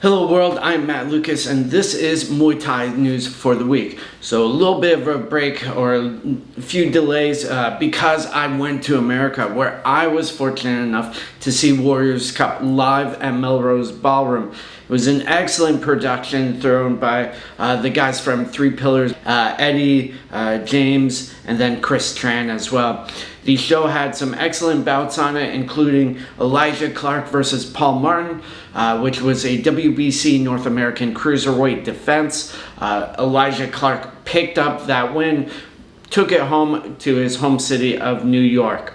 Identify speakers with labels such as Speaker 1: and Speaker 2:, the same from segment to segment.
Speaker 1: Hello world, I'm Matt Lucas and this is Muay Thai news for the week. So a little bit of a break or a few delays because I went to America where I was fortunate enough to see Warriors Cup live at Melrose Ballroom. It was an excellent production thrown by the guys from Three Pillars, Eddie, James, and then Chris Tran as well. The show had some excellent bouts on it, including Elijah Clark versus Paul Martin, which was a WBC North American Cruiserweight defense. Elijah Clark picked up that win, took it home to his home city of New York.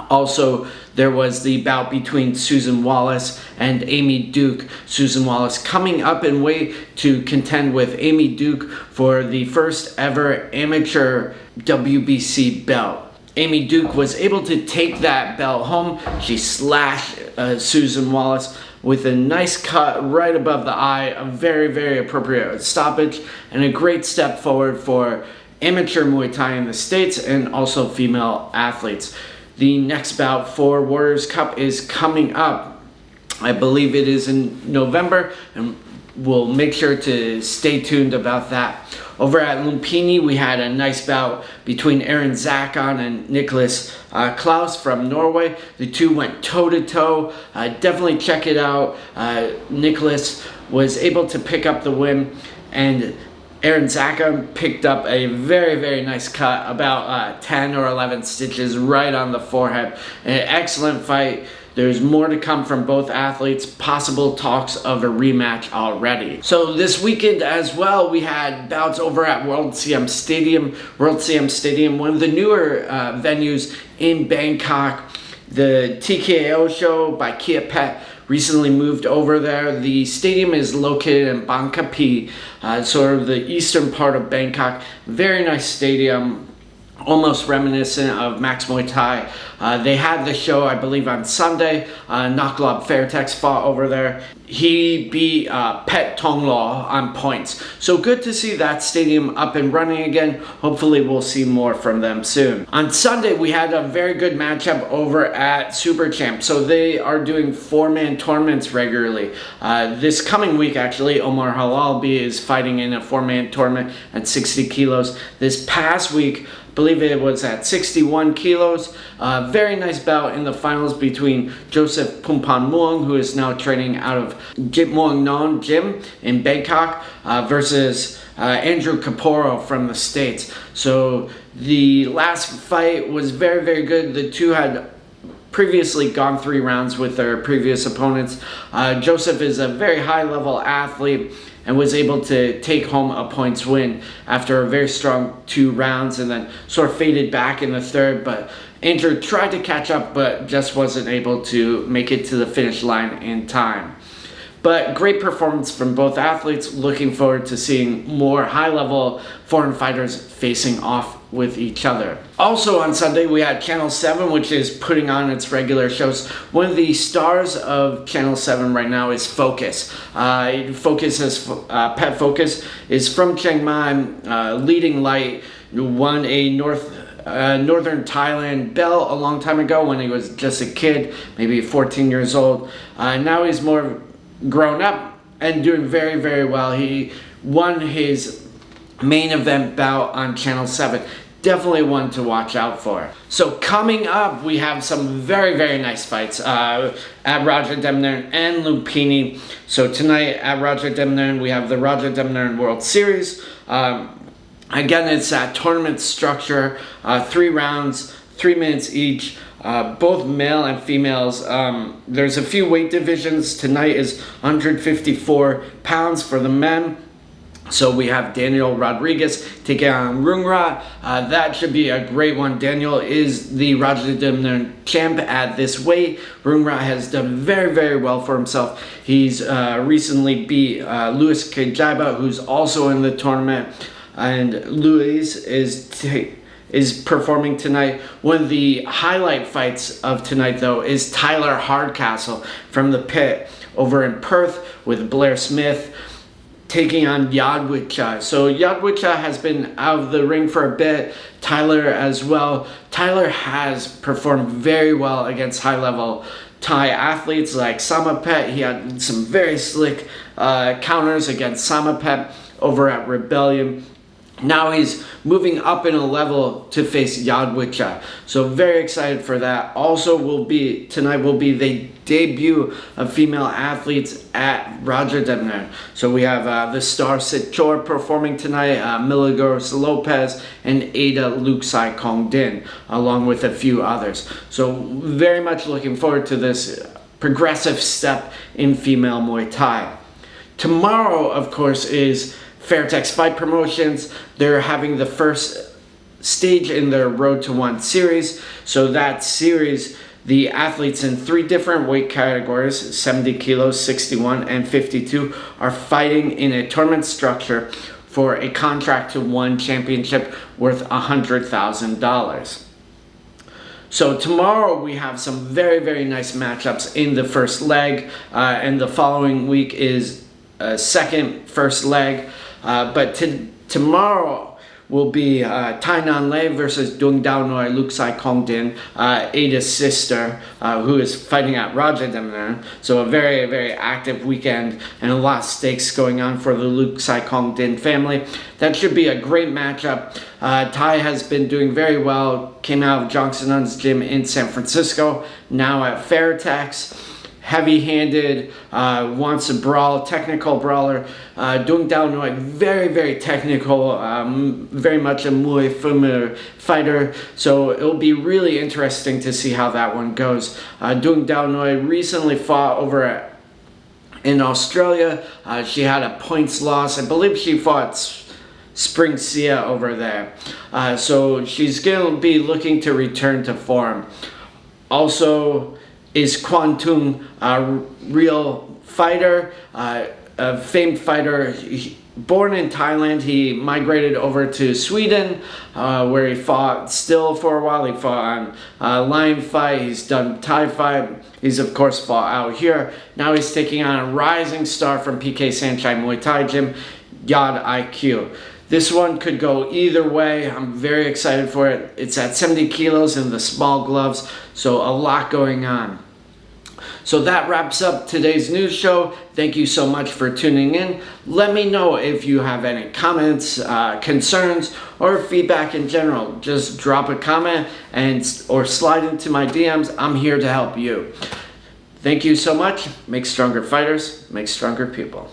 Speaker 1: Also, there was the bout between Susan Wallace and Amy Duke. Susan Wallace coming up in weight to contend with Amy Duke for the first ever amateur WBC belt. Amy Duke was able to take that belt home. She slashed Susan Wallace with a nice cut right above the eye, a very, very appropriate stoppage, and a great step forward for amateur Muay Thai in the States and also female athletes. The next bout for Warriors Cup is coming up. I believe it is in November, and we'll make sure to stay tuned about that. Over at Lumpini, we had a nice bout between Aaron Zakon and Nicholas Klaus from Norway. The two went toe-to-toe. Definitely check it out. Nicholas was able to pick up the win, and Aaron Zakon picked up a very, very nice cut, about 10 or 11 stitches right on the forehead. An excellent fight. There's more to come from both athletes, possible talks of a rematch already. So this weekend as well, we had bouts over at World CM Stadium. World CM Stadium, one of the newer venues in Bangkok. The TKO show by Kia Pet recently moved over there. The stadium is located in Bang Kapi, sort of the eastern part of Bangkok. Very nice stadium, almost reminiscent of Max Muay Thai. They had the show, I believe, on Sunday. Naklob Fairtex fought over there. He beat Pet Tonglaw on points. So good to see that stadium up and running again. Hopefully we'll see more from them soon. On Sunday, we had a very good matchup over at Super Champ. So they are doing 4-man tournaments regularly. This coming week, actually, Omar Halalbi is fighting in a 4-man tournament at 60 kilos. This past week, I believe it was at 61 kilos. Very nice bout in the finals between Joseph Pumpan Muang, who is now training out of Jit Muang Non Gym in Bangkok, versus Andrew Caporo from the States. So the last fight was very, very good. The two had previously gone 3 rounds with their previous opponents. Joseph is a very high-level athlete and was able to take home a points win after a very strong 2 rounds, and then sort of faded back in the third. But Andrew tried to catch up but just wasn't able to make it to the finish line in time. But great performance from both athletes. Looking forward to seeing more high-level foreign fighters facing off with each other. Also on Sunday, we had Channel 7, which is putting on its regular shows. One of the stars of Channel 7 right now is Focus. Pet Focus is from Chiang Mai, leading light, won a Northern Thailand belt a long time ago when he was just a kid, maybe 14 years old. Now he's more grown up and doing very, very well. He won his main event bout on Channel 7. Definitely one to watch out for. So coming up, we have some very, very nice fights at Rajadamnern and Lumpini. So tonight at Rajadamnern, we have the Rajadamnern World Series. Again, it's that tournament structure, 3 rounds, 3 minutes each. Both male and females. There's a few weight divisions. Tonight is 154 pounds for the men. So we have Daniel Rodriguez taking on Rungrat. That should be a great one. Daniel is the Rajadamnern champ at this weight. Rungrat has done very, very well for himself. He's recently beat Luis Kajaiba, who's also in the tournament. And Luis is performing tonight. One of the highlight fights of tonight, though, is Tyler Hardcastle from the Pit over in Perth with Blair Smith taking on Yadwicha. So Yadwicha has been out of the ring for a bit. Tyler as well. Tyler has performed very well against high-level Thai athletes like Samapet. He had some very slick counters against Samapet over at Rebellion. Now he's moving up in a level to face Yadwicha. So very excited for that. Also tonight will be the debut of female athletes at Rajadamnern. So we have the star Sichor performing tonight, Milagros Lopez and Ada Luksai Kongdin, along with a few others. So very much looking forward to this progressive step in female Muay Thai. Tomorrow, of course, is Fairtex Fight Promotions. They're having the first stage in their Road to One series. So that series, the athletes in 3 different weight categories, 70 kilos, 61, and 52, are fighting in a tournament structure for a contract to one championship worth $100,000. So tomorrow we have some very, very nice matchups in the first leg, and the following week is a second first leg. But tomorrow will be Tainan Lei versus Dung Dao Noi Luksai Kongdin, Ada's sister, who is fighting at Rajadamnern. So a very, very active weekend and a lot of stakes going on for the Luksai Kongdin family. That should be a great matchup. Tai has been doing very well, came out of Johnson Un's gym in San Francisco, now at Fairtex. Heavy-handed, wants a brawl, technical brawler. Dung Dao Noi, very, very technical, very much a Muay Thai fighter. So it'll be really interesting to see how that one goes. Dung Dao Noi recently fought over in Australia. She had a points loss. I believe she fought Spring Sia over there. So she's going to be looking to return to form. Also, is Quan Tung a real fighter, a famed fighter? Born in Thailand, he migrated over to Sweden, where he fought still for a while. He fought on Lion Fight, he's done Thai Fight, he's of course fought out here. Now he's taking on a rising star from PK Sanchai Muay Thai Gym, Yad IQ. This one could go either way. I'm very excited for it. It's at 70 kilos in the small gloves, so a lot going on. So that wraps up today's news show. Thank you so much for tuning in. Let me know if you have any comments, concerns, or feedback in general. Just drop a comment or slide into my DMs. I'm here to help you. Thank you so much. Make stronger fighters, make stronger people.